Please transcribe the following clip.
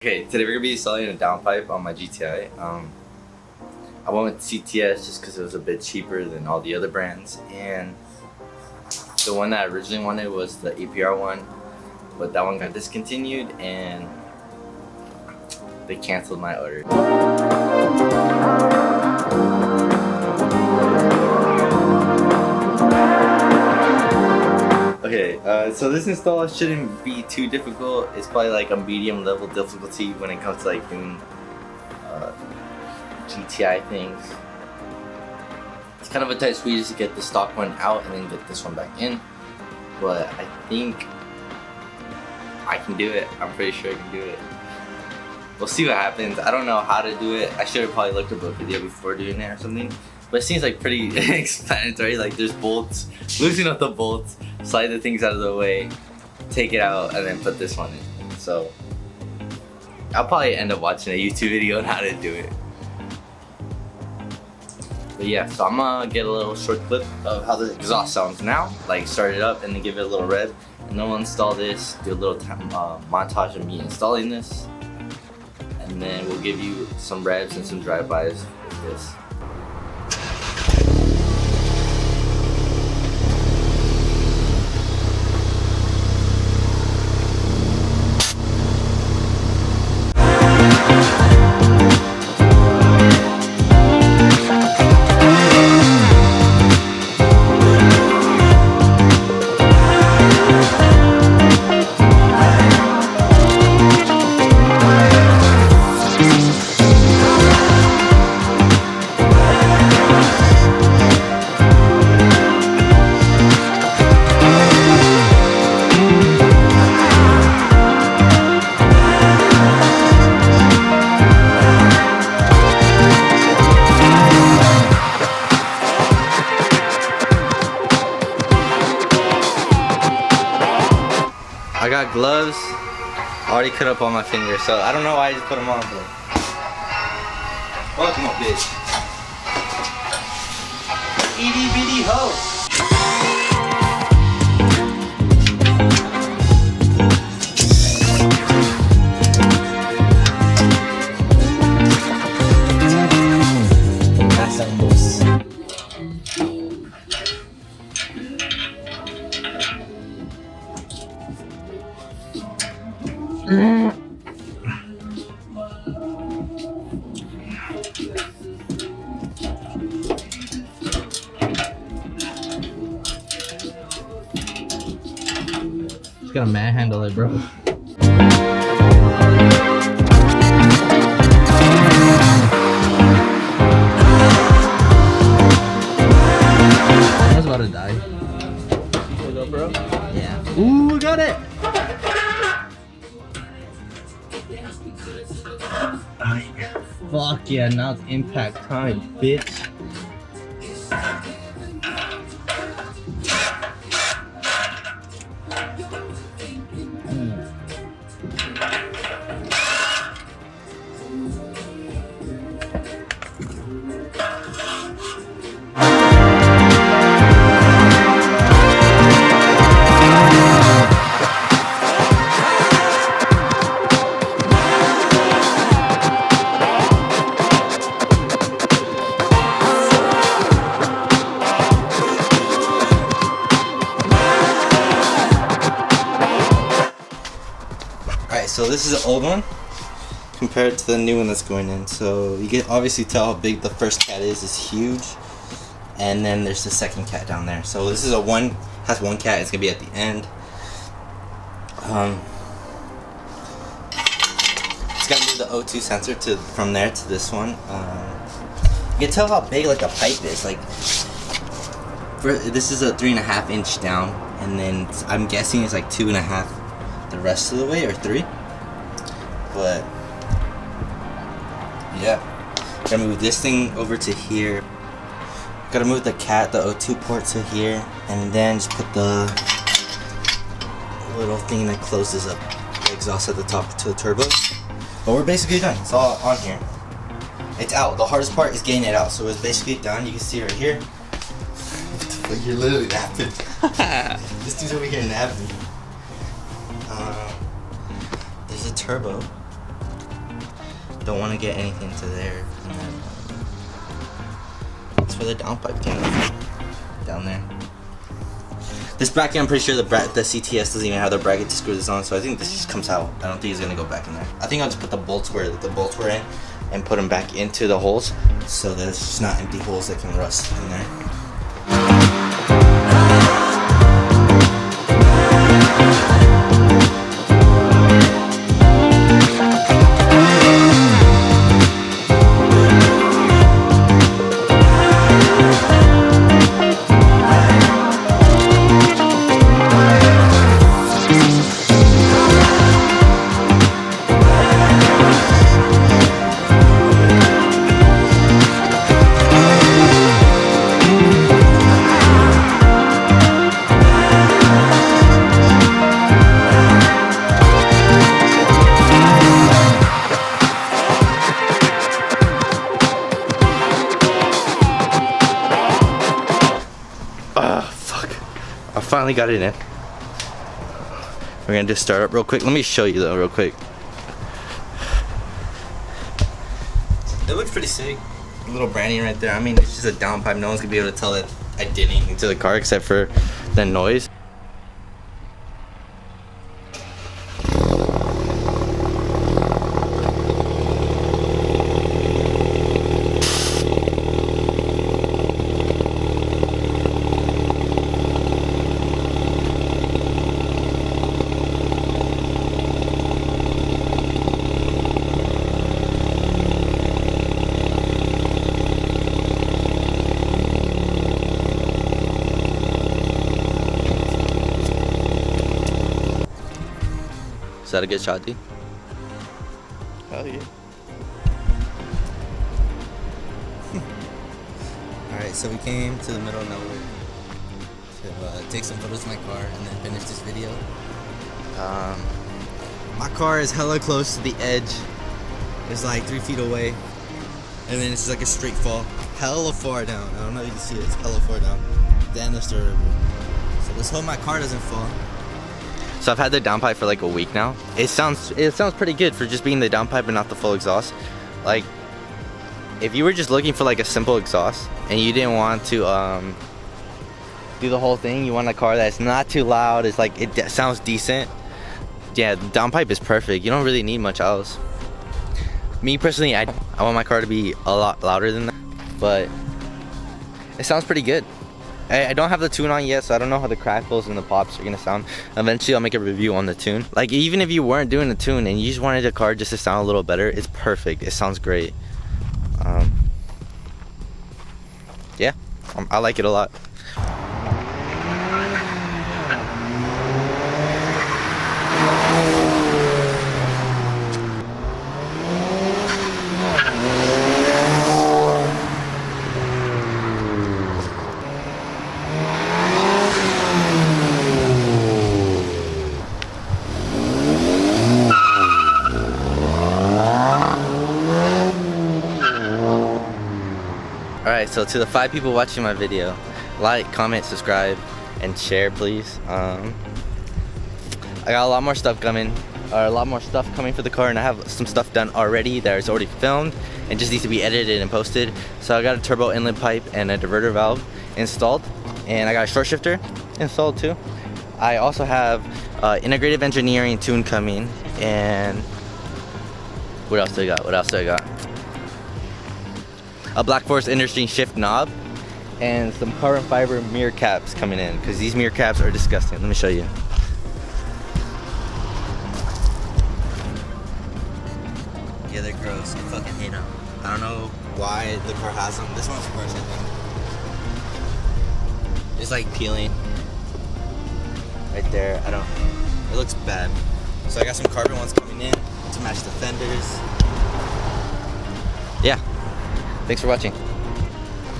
Okay, today we're gonna be installing a downpipe on my GTI. I went with CTS just because it was a bit cheaper than all the other brands, and the one that I originally wanted was the APR one, but that one got discontinued and they canceled my order. Okay, so this install shouldn't be too difficult. It's probably like a medium level difficulty when it comes to like doing GTI things. It's kind of a tight squeeze to get the stock one out and then get this one back in, but I think I can do it. I'm pretty sure I can do it. We'll see what happens. I don't know how to do it. I should have probably looked up a video before doing it or something. But it seems like pretty explanatory. Like there's bolts, loosen up the bolts, slide the things out of the way, take it out, and then put this one in. So I'll probably end up watching a YouTube video on how to do it. But yeah, so I'm gonna get a little short clip of how the exhaust sounds now. Like start it up and then give it a little rev. And then we'll install this, do a little montage of me installing this. And then we'll give you some revs and some drive-bys with this. I got gloves, already cut up on my fingers, so I don't know why I just put them on, but welcome up, bitch. Itty bitty hoe. Just gotta manhandle it, bro. I was about to die. What's up, bro? Yeah. Ooh, we got it! Fuck yeah, now it's impact time, bitch. So this is the old one compared to the new one that's going in. So you can obviously tell how big the first cat is. It's huge. And then there's the second cat down there. So this is has one cat. It's gonna be at the end. It's gotta move the O2 sensor from there to this one. You can tell how big like the pipe is. Like this is a 3.5 inch down, and then I'm guessing it's like 2.5 the rest of the way, or 3. But yeah, gotta move this thing over to here. Gotta move the O2 port to here, and then just put the little thing that closes up the exhaust at the top to the turbo. But we're basically done. It's all on here. It's out. The hardest part is getting it out. So it's basically done. You can see right here. You're literally napping. This dude's over here napping. There's a turbo. don't want to get anything to there. And then it's for the downpipe down there. This bracket, I'm pretty sure the CTS doesn't even have the bracket to screw this on, so I think this just comes out. I don't think it's gonna go back in there. I think I'll just put the bolts where the bolts were in and put them back into the holes, so that it's just not empty holes that can rust in there. I finally got it in. We're gonna just start up real quick. Let me show you though real quick. It looks pretty sick. A little branding right there. I mean, it's just a downpipe. No one's gonna be able to tell that I did anything to the car except for the noise. Is that a good shot, D? Oh yeah. Alright, so we came to the middle of nowhere to take some photos of my car and then finish this video. My car is hella close to the edge. It's like 3 feet away. And then it's just like a straight fall. Hella far down. I don't know if you can see it. It's hella far down. Then the Stir River. So let's hope my car doesn't fall. So I've had the downpipe for like a week now. It sounds pretty good for just being the downpipe and not the full exhaust. Like, if you were just looking for like a simple exhaust and you didn't want to do the whole thing, you want a car that's not too loud, it's like it sounds decent. Yeah, the downpipe is perfect. You don't really need much else. Me personally, I want my car to be a lot louder than that, but it sounds pretty good. I don't have the tune on yet, so I don't know how the crackles and the pops are gonna sound. Eventually I'll make a review on the tune. Like, even if you weren't doing the tune and you just wanted a car just to sound a little better, it's perfect. It sounds great. Yeah, I like it a lot. Alright, so to the 5 people watching my video, like, comment, subscribe, and share, please. I got a lot more stuff coming, for the car, and I have some stuff done already that is already filmed and just needs to be edited and posted. So I got a turbo inlet pipe and a diverter valve installed, and I got a short shifter installed too. I also have integrative engineering tune coming, and what else do I got? A Black Forest interesting shift knob and some carbon fiber mirror caps coming in, because these mirror caps are disgusting. Let me show you. Yeah, they're gross. I fucking hate them. I don't know why the car has them. This one's worse, I think. It's like peeling right there. It looks bad. So I got some carbon ones coming in to match the fenders. Yeah. Thanks for watching.